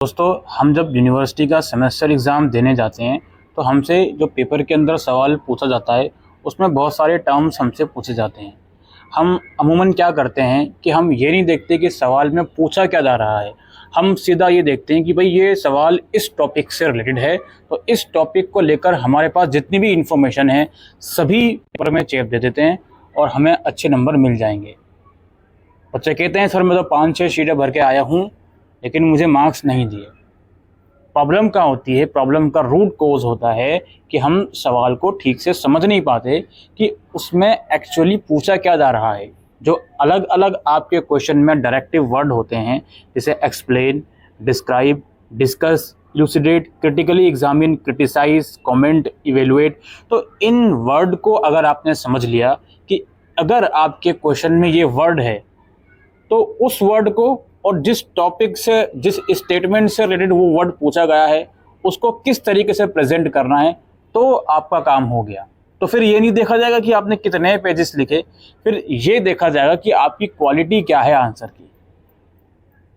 दोस्तों, हम जब यूनिवर्सिटी का सेमेस्टर एग्ज़ाम देने जाते हैं तो हमसे जो पेपर के अंदर सवाल पूछा जाता है उसमें बहुत सारे टर्म्स हमसे पूछे जाते हैं। हम अमूमन क्या करते हैं कि हम ये नहीं देखते कि सवाल में पूछा क्या जा रहा है। हम सीधा ये देखते हैं कि भाई ये सवाल इस टॉपिक से रिलेटेड है, तो इस टॉपिक को लेकर हमारे पास जितनी भी इंफॉर्मेशन है सभी पेपर में चेप दे देते हैं और हमें अच्छे नंबर मिल जाएंगे। बच्चे कहते हैं सर मैं तो 5-6 शीटें भर के आया हूँ लेकिन मुझे मार्क्स नहीं दिए। प्रॉब्लम क्या होती है, प्रॉब्लम का रूट कॉज होता है कि हम सवाल को ठीक से समझ नहीं पाते कि उसमें एक्चुअली पूछा क्या जा रहा है। जो अलग अलग आपके क्वेश्चन में डायरेक्टिव वर्ड होते हैं जैसे explain, describe, discuss, elucidate, critically examine, criticise, comment, evaluate, तो इन वर्ड को अगर आपने समझ लिया कि अगर आपके क्वेश्चन में ये वर्ड है तो उस वर्ड को और जिस टॉपिक से, जिस स्टेटमेंट से रिलेटेड वो वर्ड पूछा गया है उसको किस तरीके से प्रेजेंट करना है, तो आपका काम हो गया। तो फिर ये नहीं देखा जाएगा कि आपने कितने पेजेस लिखे, फिर ये देखा जाएगा कि आपकी क्वालिटी क्या है आंसर की।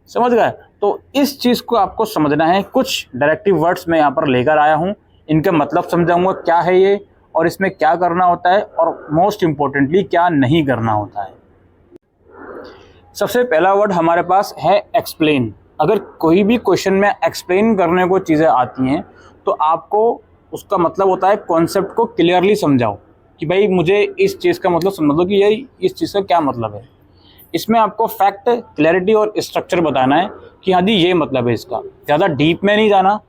समझ गए? तो इस चीज़ को आपको समझना है। कुछ डायरेक्टिव वर्ड्स मैं यहाँ पर लेकर आया हूँ, इनका मतलब समझाऊंगा क्या है ये और इसमें क्या करना होता है और मोस्ट इम्पोर्टेंटली क्या नहीं करना होता है। सबसे पहला वर्ड हमारे पास है एक्सप्लेन। अगर कोई भी क्वेश्चन में एक्सप्लेन करने को चीज़ें आती हैं तो आपको उसका मतलब होता है कॉन्सेप्ट को क्लियरली समझाओ कि भाई मुझे इस चीज़ का मतलब समझ लो कि ये इस चीज़ का क्या मतलब है। इसमें आपको फैक्ट, क्लैरिटी और स्ट्रक्चर बताना है कि हाँ जी ये मतलब है इसका। ज़्यादा डीप में नहीं जाना,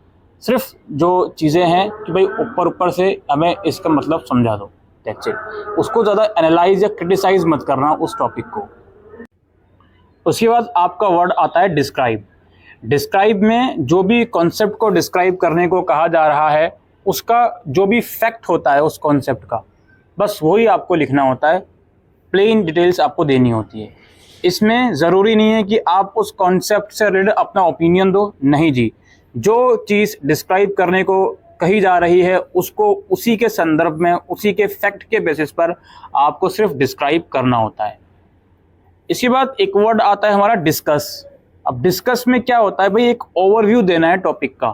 सिर्फ जो चीज़ें हैं कि भाई ऊपर ऊपर से हमें इसका मतलब समझा दो, दैट्स इट। उसको ज़्यादा एनालाइज या क्रिटिसाइज मत करना उस टॉपिक को। उसके बाद आपका वर्ड आता है डिस्क्राइब। डिस्क्राइब में जो भी कॉन्सेप्ट को डिस्क्राइब करने को कहा जा रहा है उसका जो भी फैक्ट होता है उस कॉन्सेप्ट का, बस वही आपको लिखना होता है। प्लेन डिटेल्स आपको देनी होती है। इसमें ज़रूरी नहीं है कि आप उस कॉन्सेप्ट से रिलेटेड अपना ओपिनियन दो, नहीं जी। जो चीज़ डिस्क्राइब करने को कही जा रही है उसको उसी के संदर्भ में, उसी के फैक्ट के बेसिस पर आपको सिर्फ डिस्क्राइब करना होता है। इसके बाद एक वर्ड आता है हमारा डिस्कस। अब डिस्कस में क्या होता है भाई, एक ओवरव्यू देना है टॉपिक का,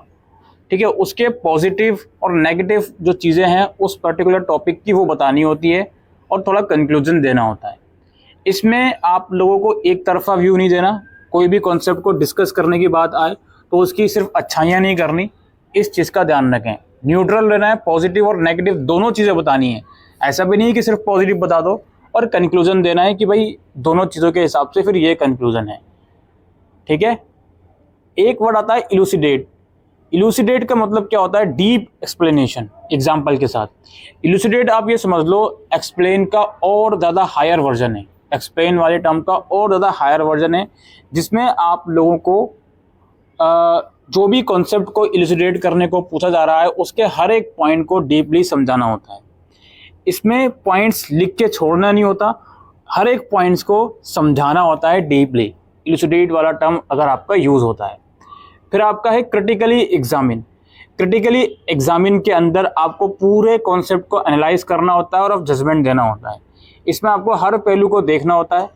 ठीक है। उसके पॉजिटिव और नेगेटिव जो चीज़ें हैं उस पर्टिकुलर टॉपिक की वो बतानी होती है और थोड़ा कंक्लूजन देना होता है। इसमें आप लोगों को एक तरफा व्यू नहीं देना। कोई भी कॉन्सेप्ट को डिस्कस करने की बात आए तो उसकी सिर्फ अच्छाइयाँ नहीं करनी, इस चीज़ का ध्यान रखें। न्यूट्रल रहना है, पॉजिटिव और नेगेटिव दोनों चीज़ें बतानी है। ऐसा भी नहीं कि सिर्फ पॉजिटिव बता दो और कंक्लूजन देना है कि भाई दोनों चीज़ों के हिसाब से फिर ये कंक्लूजन है, ठीक है। एक वर्ड आता है इलुसिडेट। इलुसिडेट का मतलब क्या होता है, डीप एक्सप्लेनेशन एग्जाम्पल के साथ। इलुसिडेट आप ये समझ लो एक्सप्लेन का और ज़्यादा हायर वर्जन है, एक्सप्लेन वाले टर्म का और ज़्यादा हायर वर्जन है, जिसमें आप लोगों को जो भी कॉन्सेप्ट को इलुसिडेट करने को पूछा जा रहा है उसके हर एक पॉइंट को डीपली समझाना होता है। इसमें पॉइंट्स लिख के छोड़ना नहीं होता, हर एक पॉइंट्स को समझाना होता है डीपली। इलुसिडेट वाला टर्म अगर आपका यूज़ होता है। फिर आपका है क्रिटिकली एग्जामिन। क्रिटिकली एग्जामिन के अंदर आपको पूरे कॉन्सेप्ट को एनालाइज करना होता है और अब जजमेंट देना होता है। इसमें आपको हर पहलू को देखना होता है,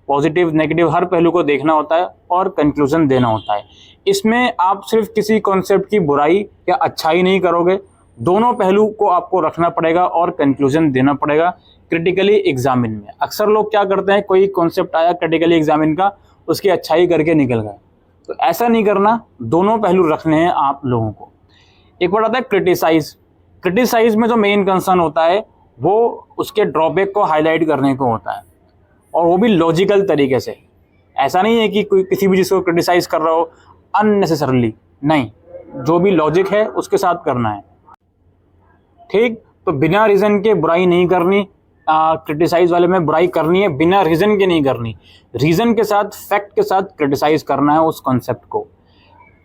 पॉजिटिव नेगेटिव हर पहलू को देखना होता है और कंक्लूजन देना होता है। इसमें आप सिर्फ किसी कॉन्सेप्ट की बुराई या अच्छाई नहीं करोगे, दोनों पहलू को आपको रखना पड़ेगा और कंक्लूजन देना पड़ेगा क्रिटिकली एग्जामिन में। अक्सर लोग क्या करते हैं, कोई कॉन्सेप्ट आया क्रिटिकली एग्जामिन का, उसकी अच्छाई करके निकल गए, तो ऐसा नहीं करना, दोनों पहलू रखने हैं आप लोगों को। एक बार आता है क्रिटिसाइज। क्रिटिसाइज में जो मेन कंसर्न होता है वो उसके ड्रॉबैक को हाईलाइट करने को होता है और वो भी लॉजिकल तरीके से। ऐसा नहीं है कि कोई किसी भी चीज़ को क्रिटिसाइज कर रहा हो अननेसेसरली, नहीं, जो भी लॉजिक है उसके साथ करना है, ठीक। तो बिना रीज़न के बुराई नहीं करनी। क्रिटिसाइज वाले में बुराई करनी है, बिना रीज़न के नहीं करनी, रीज़न के साथ, फैक्ट के साथ क्रिटिसाइज करना है उस कॉन्सेप्ट को।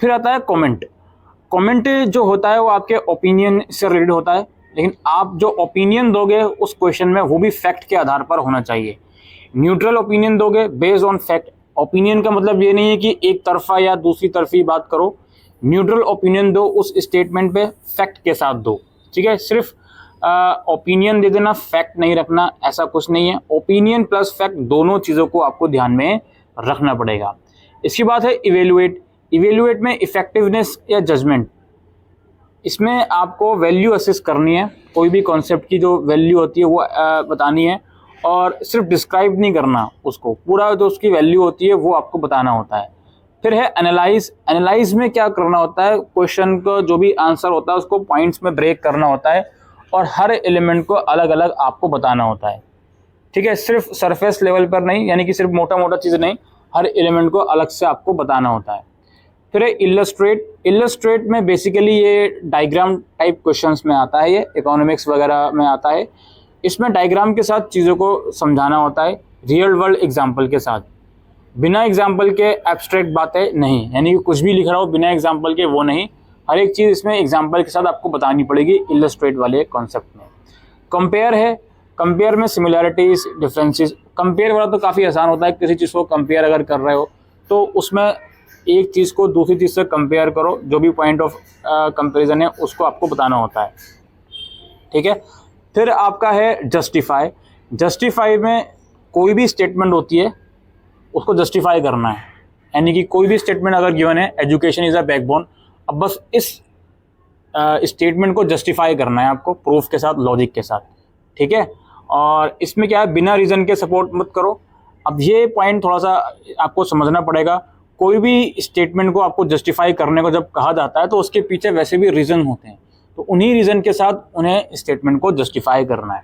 फिर आता है कमेंट। कमेंट जो होता है वो आपके ओपिनियन से रिलेटेड होता है, लेकिन आप जो ओपिनियन दोगे उस क्वेश्चन में वो भी फैक्ट के आधार पर होना चाहिए। न्यूट्रल ओपिनियन दोगे बेस्ड ऑन फैक्ट। ओपिनियन का मतलब ये नहीं है कि एक तरफा या दूसरी तरफी बात करो, न्यूट्रल ओपिनियन दो उस स्टेटमेंट पे, फैक्ट के साथ दो, ठीक है। सिर्फ ओपिनियन दे देना, फैक्ट नहीं रखना, ऐसा कुछ नहीं है। ओपिनियन प्लस फैक्ट दोनों चीज़ों को आपको ध्यान में रखना पड़ेगा। इसके बाद है इवेलुएट। इवेल्युएट में इफेक्टिवनेस या जजमेंट, इसमें आपको वैल्यू असेस करनी है, कोई भी कॉन्सेप्ट की जो वैल्यू होती है वो बतानी है, और सिर्फ डिस्क्राइब नहीं करना उसको, पूरा जो उसकी वैल्यू होती है वो आपको बताना होता है। फिर है एनालाइज। एनालाइज में क्या करना होता है, क्वेश्चन का जो भी आंसर होता है उसको पॉइंट्स में ब्रेक करना होता है और हर एलिमेंट को अलग अलग आपको बताना होता है, ठीक है, सिर्फ सरफेस लेवल पर नहीं, यानी कि सिर्फ मोटा मोटा चीज़ नहीं, हर एलिमेंट को अलग से आपको बताना होता है। फिर है इलस्ट्रेट। इलस्ट्रेट में बेसिकली ये डायग्राम टाइप क्वेश्चंस में आता है, ये इकोनॉमिक्स वगैरह में आता है। इसमें डायग्राम के साथ चीज़ों को समझाना होता है, रियल वर्ल्ड एग्जाम्पल के साथ, बिना एग्जाम्पल के एब्स्ट्रैक्ट बातें नहीं, यानी कि कुछ भी लिख रहा हो बिना एग्जाम्पल के वो नहीं, हर एक चीज़ इसमें एग्जाम्पल के साथ आपको बतानी पड़ेगी इलस्ट्रेट वाले कॉन्सेप्ट में। कंपेयर है। कंपेयर में सिमिलैरिटीज डिफरेंसेस, कंपेयर वाला तो काफ़ी आसान होता है, किसी चीज़ को कंपेयर अगर कर रहे हो तो उसमें एक चीज़ को दूसरी चीज़ से कंपेयर करो, जो भी पॉइंट ऑफ कंपैरिजन है उसको आपको बताना होता है, ठीक है। फिर आपका है जस्टिफाई। जस्टिफाई में कोई भी स्टेटमेंट होती है उसको जस्टिफाई करना है, यानी कि कोई भी स्टेटमेंट अगर गिवन है, एजुकेशन इज़ अ बैकबोन, अब बस इस स्टेटमेंट को जस्टिफाई करना है आपको, प्रूफ के साथ, लॉजिक के साथ, ठीक है। और इसमें क्या है, बिना रीज़न के सपोर्ट मत करो। अब ये पॉइंट थोड़ा सा आपको समझना पड़ेगा, कोई भी स्टेटमेंट को आपको जस्टिफाई करने को जब कहा जाता है तो उसके पीछे वैसे भी रीज़न होते हैं, तो उन्हीं रीज़न के साथ उन्हें स्टेटमेंट को जस्टिफाई करना है।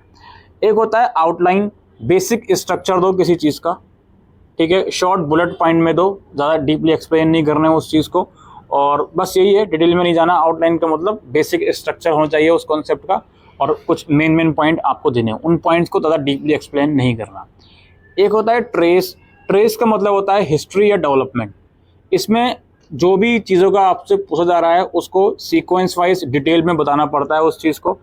एक होता है आउटलाइन, बेसिक स्ट्रक्चर दो किसी चीज़ का, ठीक है, शॉर्ट बुलेट पॉइंट में दो, ज़्यादा डीपली एक्सप्लेन नहीं करना है उस चीज़ को, और बस यही है, डिटेल में नहीं जाना। आउटलाइन का मतलब बेसिक स्ट्रक्चर होना चाहिए उस कॉन्सेप्ट का, और कुछ मेन पॉइंट आपको देने, उन पॉइंट्स को ज़्यादा डीपली एक्सप्लेन नहीं करना। एक होता है ट्रेस। ट्रेस का मतलब होता है हिस्ट्री या डेवलपमेंट, इसमें जो भी चीज़ों का आपसे पूछा जा रहा है उसको सीक्वेंस वाइज डिटेल में बताना पड़ता है उस चीज़ को।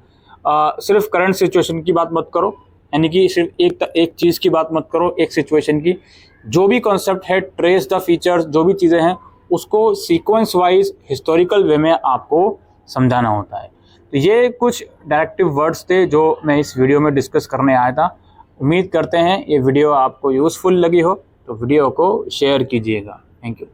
सिर्फ करंट सिचुएशन की बात मत करो, यानी कि सिर्फ एक चीज़ की बात मत करो, एक सिचुएशन की। जो भी कॉन्सेप्ट है, ट्रेस द फीचर्स, जो भी चीज़ें हैं उसको सीक्वेंस वाइज हिस्टोरिकल वे में आपको समझाना होता है। तो ये कुछ डायरेक्टिव वर्ड्स थे जो मैं इस वीडियो में डिस्कस करने आया था। उम्मीद करते हैं ये वीडियो आपको यूज़फुल लगी हो, तो वीडियो को शेयर कीजिएगा। Thank you.